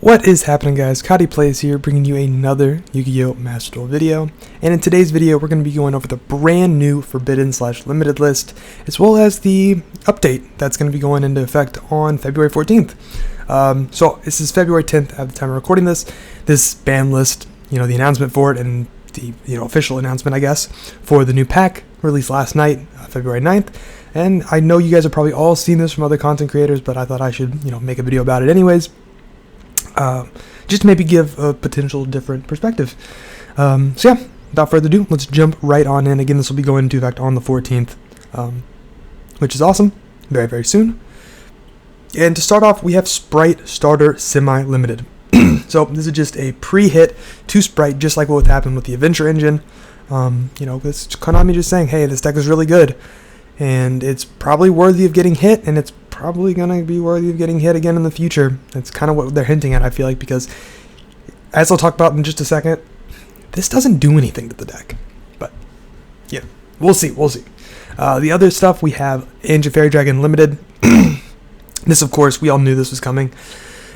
What is happening, guys? Kadi Plays here, bringing you another Yu-Gi-Oh! Master Duel video. And in today's video, we're going to be going over the brand new Forbidden/Limited list, as well as the update that's going to be going into effect on February 14th. So this is February 10th at the time of recording this. This ban list, the announcement for it, and the official announcement, I guess, for the new pack released last night, February 9th. And I know you guys have probably all seen this from other content creators, but I thought I should, make a video about it anyways. Just to maybe give a potential different perspective. So yeah, without further ado, let's jump right on in. Again, this will be going into effect on the 14th, which is awesome. Very, very soon. And to start off, we have Spright Starter Semi-Limited. So this is just a pre-hit to Spright, just like what would happen with the Adventure Engine. This Konami just saying, hey, this deck is really good, and it's probably worthy of getting hit, and it's probably going to be worthy of getting hit again in the future. That's kind of what they're hinting at, I feel like, because as I'll talk about in just a second, this doesn't do anything to the deck. But yeah, we'll see. The other stuff, we have Ancient Fairy Dragon Limited. This, of course, we all knew this was coming,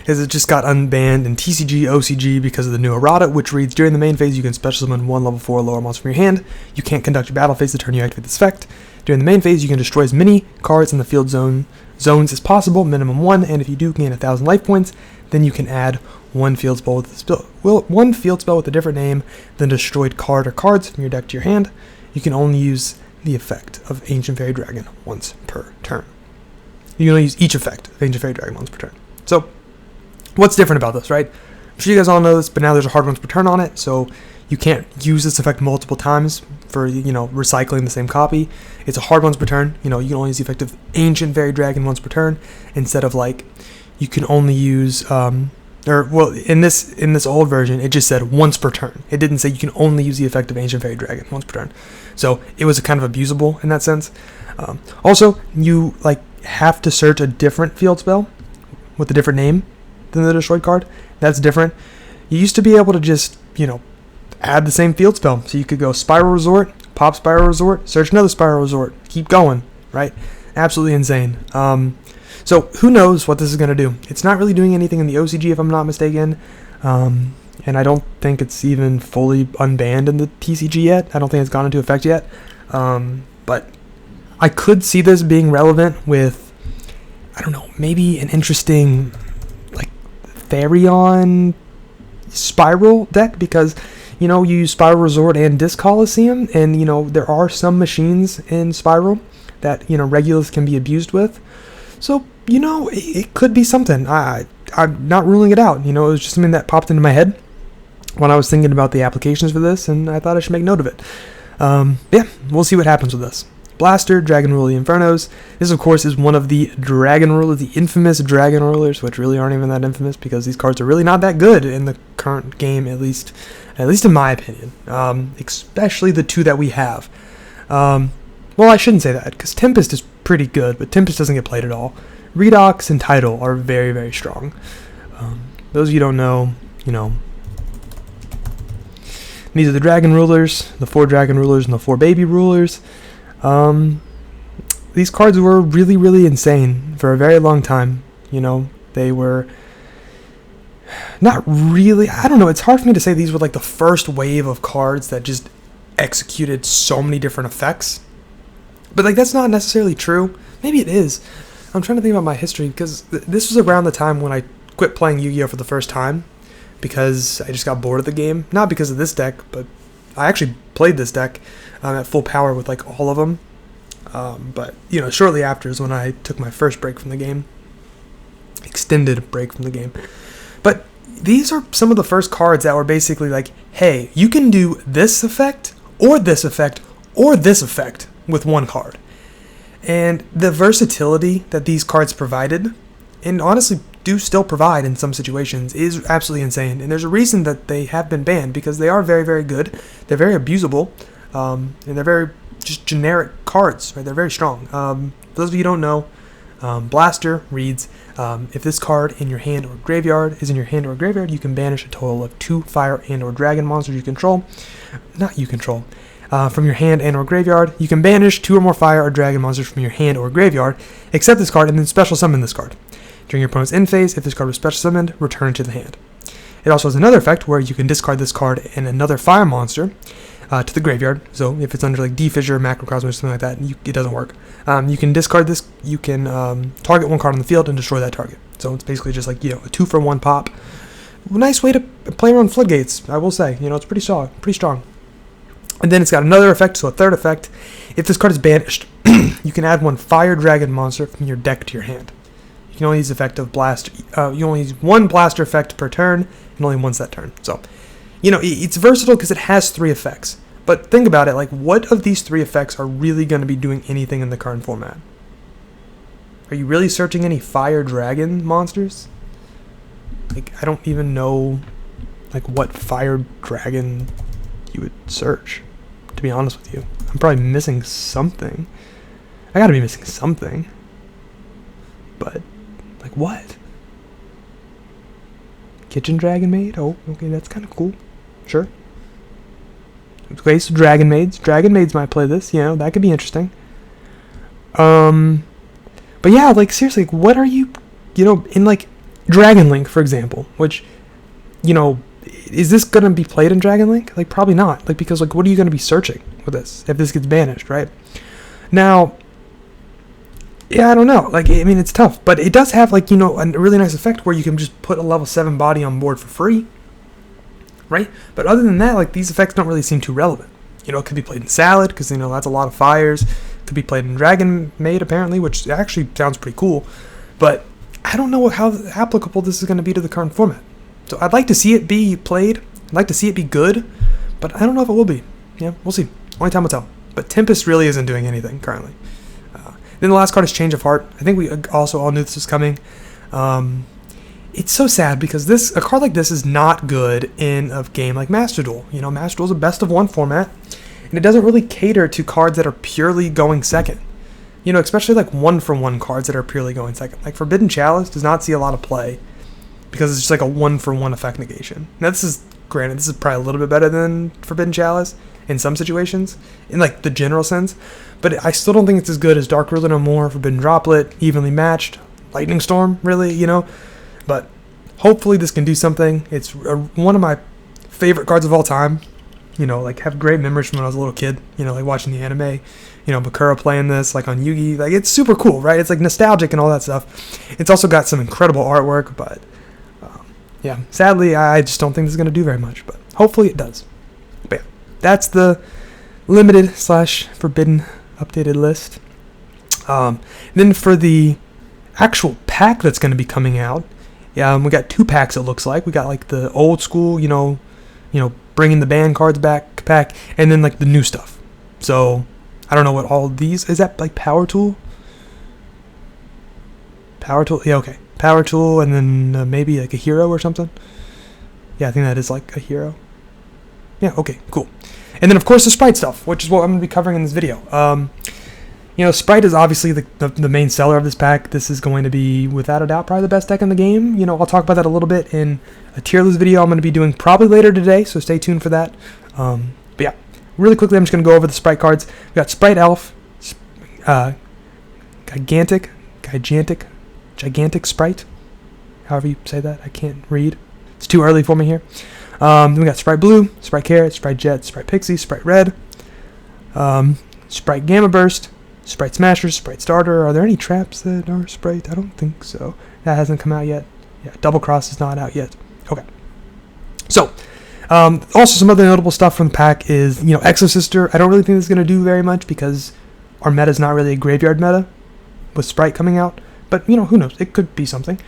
as it just got unbanned in TCG, OCG because of the new errata, which reads, during the main phase, you can special summon one level 4 lower monster from your hand. You can't conduct your battle phase the turn you activate this effect. During the main phase, you can destroy as many cards in the field zones as possible, minimum 1, and if you do gain 1,000 life points, then you can add one field spell with a different name than destroyed card or cards from your deck to your hand. You can only use the effect of Ancient Fairy Dragon once per turn. You can only use each effect of Ancient Fairy Dragon once per turn. So, what's different about this, right? I'm sure you guys all know this, but now there's a hard once per turn on it, so you can't use this effect multiple times for, recycling the same copy. It's a hard once per turn. You can only use the effect of Ancient Fairy Dragon once per turn, instead of, you can only use, in this old version, it just said once per turn. It didn't say you can only use the effect of Ancient Fairy Dragon once per turn. So it was kind of abusable in that sense. Also, you, have to search a different field spell with a different name than the destroyed card. That's different. You used to be able to just, add the same field spell. So you could go Spiral Resort, pop Spiral Resort, search another Spiral Resort, keep going, right? Absolutely insane. So who knows what this is going to do. It's not really doing anything in the OCG, if I'm not mistaken. And I don't think it's even fully unbanned in the TCG yet. I don't think it's gone into effect yet. But I could see this being relevant with, maybe an interesting, Therion Spiral deck, because you use Spiral Resort and Disc Coliseum, and there are some machines in Spiral that Regulus can be abused with. So it could be something. I'm not ruling it out. It was just something that popped into my head when I was thinking about the applications for this, and I thought I should make note of it. Yeah, we'll see what happens with this. Blaster, Dragon Ruler, Infernos. This, of course, is one of the Dragon Rulers, the infamous Dragon Rulers, which really aren't even that infamous because these cards are really not that good in the current game, at least in my opinion. Especially the two that we have. Well, I shouldn't say that, because Tempest is pretty good, but Tempest doesn't get played at all. Redox and Tidal are very, very strong. Those of you who don't know, these are the Dragon Rulers, the 4 Dragon Rulers, and the 4 Baby Rulers. These cards were really, really insane for a very long time. They were not really, I don't know, it's hard for me to say these were the first wave of cards that just executed so many different effects. But that's not necessarily true. Maybe it is. I'm trying to think about my history, because this was around the time when I quit playing Yu-Gi-Oh! For the first time, because I just got bored of the game. Not because of this deck, but I actually played this deck at full power with all of them. But shortly after is when I took my first break from the game. Extended break from the game. But these are some of the first cards that were basically hey, you can do this effect, or this effect, or this effect with one card. And the versatility that these cards provided, and honestly do still provide in some situations, is absolutely insane. And there's a reason that they have been banned, because they are very, very good. They're very abusable, and they're very just generic cards, right? They're very strong. For those of you who don't know, Blaster reads, if this card in your hand or graveyard is in your hand or graveyard, you can banish a total of 2 fire and or dragon monsters from your hand and or graveyard. You can banish 2 or more fire or dragon monsters from your hand or graveyard, except this card, and then special summon this card. During your opponent's end phase, if this card was special summoned, return it to the hand. It also has another effect where you can discard this card and another fire monster to the graveyard. So if it's under like D-Fissure, Macrocosm, or something like that, it doesn't work. You can discard this. You can target one card on the field and destroy that target. So it's basically just like, a 2-for-1 pop. Nice way to play around floodgates, I will say. It's pretty strong. And then it's got another effect, so a third effect. If this card is banished, you can add one Fire Dragon monster from your deck to your hand. You can only use effect of blast. You only use one blaster effect per turn, and only once that turn. So, it's versatile because it has 3 effects. But think about it, like, what of these 3 effects are really going to be doing anything in the current format? Are you really searching any Fire Dragon monsters? Like, I don't even know, like, what Fire Dragon you would search, to be honest with you. I'm probably missing something. I gotta be missing something. But, like, what? Kitchen Dragon Maid? Oh, okay, that's kind of cool. Sure. Okay, so Dragon Maids. Dragon Maids might play this, that could be interesting. But yeah, like, seriously, like, what are you, in, like, Dragon Link, for example, which, is this going to be played in Dragon Link? Like, probably not. Like, because, like, what are you going to be searching with this if this gets banished, right? Now, yeah, I don't know. Like, I mean, it's tough. But it does have, like, a really nice effect where you can just put a level 7 body on board for free, right? But other than that, like, these effects don't really seem too relevant. It could be played in Salad because, that's a lot of fires. It could be played in Dragon Maid, apparently, which actually sounds pretty cool. But I don't know how applicable this is going to be to the current format. So I'd like to see it be played. I'd like to see it be good, but I don't know if it will be. Yeah, we'll see. Only time will tell. But Tempest really isn't doing anything currently. Then the last card is Change of Heart. I think we also all knew this was coming. It's so sad because a card like this is not good in a game like Master Duel. Master Duel is a best of 1 format, and it doesn't really cater to cards that are purely going second. Especially like 1-for-1 cards that are purely going second. Like Forbidden Chalice does not see a lot of play because it's just like a 1-for-1 effect negation. Now this is probably a little bit better than Forbidden Chalice in some situations, in like the general sense, but I still don't think it's as good as Dark Ruler No More, Forbidden Droplet, Evenly Matched, Lightning Storm, really, But hopefully this can do something. It's one of my favorite cards of all time. Like, have great memories from when I was a little kid, like watching the anime, Bakura playing this, like, on Yugi. Like, it's super cool, right? It's, like, nostalgic and all that stuff. It's also got some incredible artwork, but, yeah, sadly, I just don't think this is going to do very much, but hopefully it does. But, yeah, that's the limited/forbidden updated list. Then for the actual pack that's going to be coming out, we got 2 packs, it looks like. We got, like, the old school, bringing the banned cards back pack, and then, like, the new stuff. So I don't know what all these is. That like Power Tool? Yeah, okay. Power Tool, and then maybe like a hero or something. Yeah, I think that is like a hero. Yeah, okay, cool. And then of course the Spright stuff, which is what I'm going to be covering in this video. Spright is obviously the main seller of this pack. This is going to be, without a doubt, probably the best deck in the game. I'll talk about that a little bit in a tier list video I'm going to be doing probably later today, so stay tuned for that. But yeah, really quickly, I'm just going to go over the Spright cards. We got Spright Elf, Gigantic Spright, however you say that. I can't read. It's too early for me here. Then we got Spright Blue, Spright Carrot, Spright Jet, Spright Pixie, Spright Red, Spright Gamma Burst, Spright Smashers, Spright Starter. Are there any traps that are Spright? I don't think so. That hasn't come out yet. Yeah, Double Cross is not out yet. Okay. So, also some other notable stuff from the pack is, Exosister. I don't really think this is going to do very much because our meta is not really a graveyard meta with Spright coming out. But, who knows? It could be something.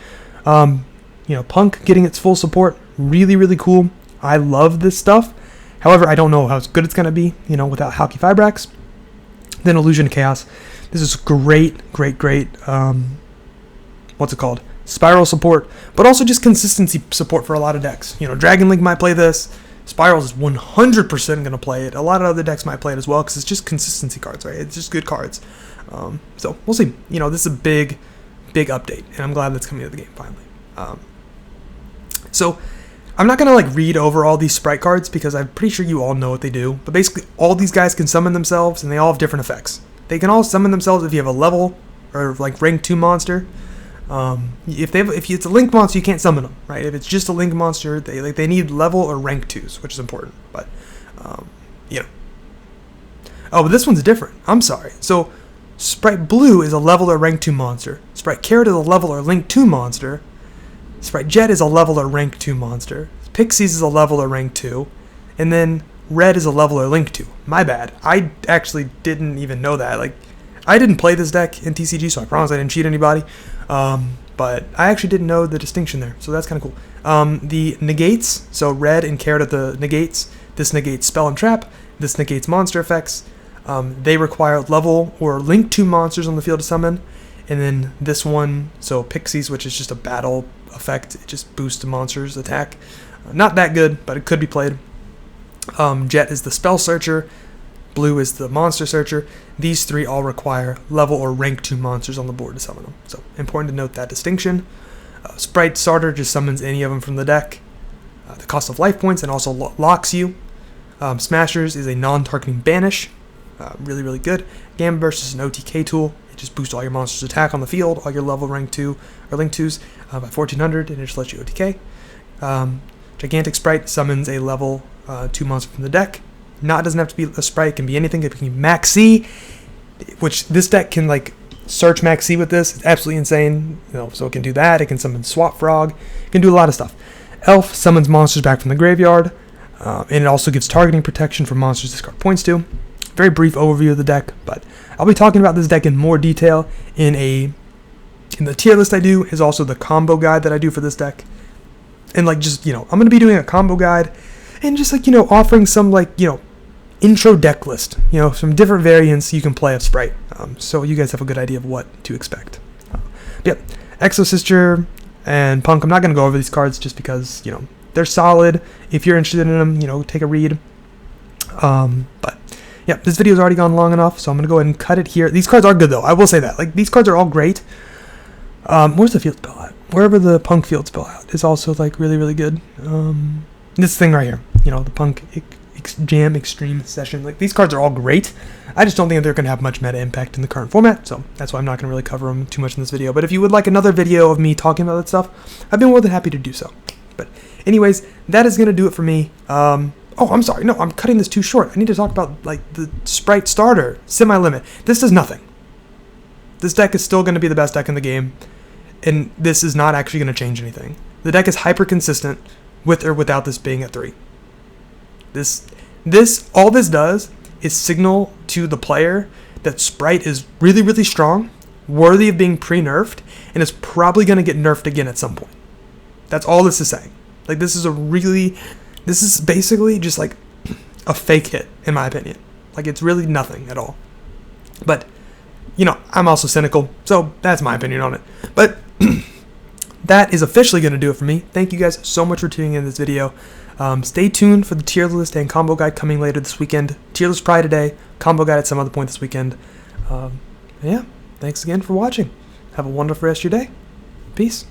Punk getting its full support. Really, really cool. I love this stuff. However, I don't know how good it's going to be, without Halki Fibrax. Then Illusion of Chaos. This is great, what's it called? Spiral support, but also just consistency support for a lot of decks. Dragon Link might play this. Spiral is 100% going to play it. A lot of other decks might play it as well because it's just consistency cards, right? It's just good cards. So we'll see. This is a big update, and I'm glad that's coming to the game finally. So I'm not going to read over all these Spright cards because I'm pretty sure you all know what they do. But basically, all these guys can summon themselves, and they all have different effects. They can all summon themselves if you have a level or rank 2 monster. If it's a link monster, you can't summon them, right? If it's just a link monster, they need level or rank 2s, which is important. But you know. Oh, but this one's different. I'm sorry. So Spright Blue is a level or rank 2 monster. Spright Carrot is a level or link 2 monster. Spright Jet is a level or rank 2 monster. Pixies is a level or rank 2. And then Red is a level or link 2. My bad. I actually didn't even know that. Like, I didn't play this deck in TCG, so I promise I didn't cheat anybody. But I actually didn't know the distinction there, so that's kind of cool. The negates, so Red and Carrot are the negates. This negates spell and trap. This negates monster effects. They require level or link 2 monsters on the field to summon. And then this one, so Pixies, which is just a battle effect. It just boosts the monster's attack. Not that good, but it could be played. Jet is the spell searcher. Blue is the monster searcher. These 3 all require level or rank 2 monsters on the board to summon them. So important to note that distinction. Spright Starter just summons any of them from the deck. The cost of life points and also locks you. Smashers is a non-targeting banish. Really, really good. Gamma Burst is an OTK tool. It just boosts all your monsters' attack on the field, all your level rank 2 or link 2s by 1400, and it just lets you OTK. Gigantic Spright summons a level 2 monster from the deck. Doesn't have to be a Spright, it can be anything. It can be Maxi, which this deck can like search Maxi with this. It's absolutely insane. So it can do that. It can summon Swap Frog. It can do a lot of stuff. Elf summons monsters back from the graveyard, and it also gives targeting protection for monsters this card points to. Very brief overview of the deck, but I'll be talking about this deck in more detail in the tier list I do. Is also the combo guide that I do for this deck, and like just I'm gonna be doing a combo guide, and just like offering some like intro deck list, some different variants you can play of Spright, so you guys have a good idea of what to expect. Yep, Exo-Sister and Punk, I'm not going to go over these cards just because, they're solid. If you're interested in them, take a read. But, yeah, this video's already gone long enough, so I'm going to go ahead and cut it here. These cards are good, though. I will say that. Like, these cards are all great. Where's the field spell at? Wherever the Punk field spell out is also, like, really, really good. This thing right here, the Punk Jam Extreme Session. Like, these cards are all great. I just don't think they're going to have much meta impact in the current format, so that's why I'm not going to really cover them too much in this video. But if you would like another video of me talking about that stuff, I've been more than happy to do so. But anyways, that is going to do it for me. Oh, I'm sorry. No, I'm cutting this too short. I need to talk about, like, the Spright Starter Semi-Limit. This does nothing. This deck is still going to be the best deck in the game, and this is not actually going to change anything. The deck is hyper-consistent with or without this being at 3. All this does is signal to the player that Spright is really, really strong, worthy of being pre-nerfed, and is probably going to get nerfed again at some point. That's all this is saying. Like, this is basically just like a fake hit, in my opinion. Like, it's really nothing at all. But, I'm also cynical, so that's my opinion on it. But that is officially going to do it for me. Thank you guys so much for tuning in this video. Stay tuned for the tier list and combo guide coming later this weekend. Tier list probably today, combo guide at some other point this weekend. Yeah, thanks again for watching. Have a wonderful rest of your day. Peace.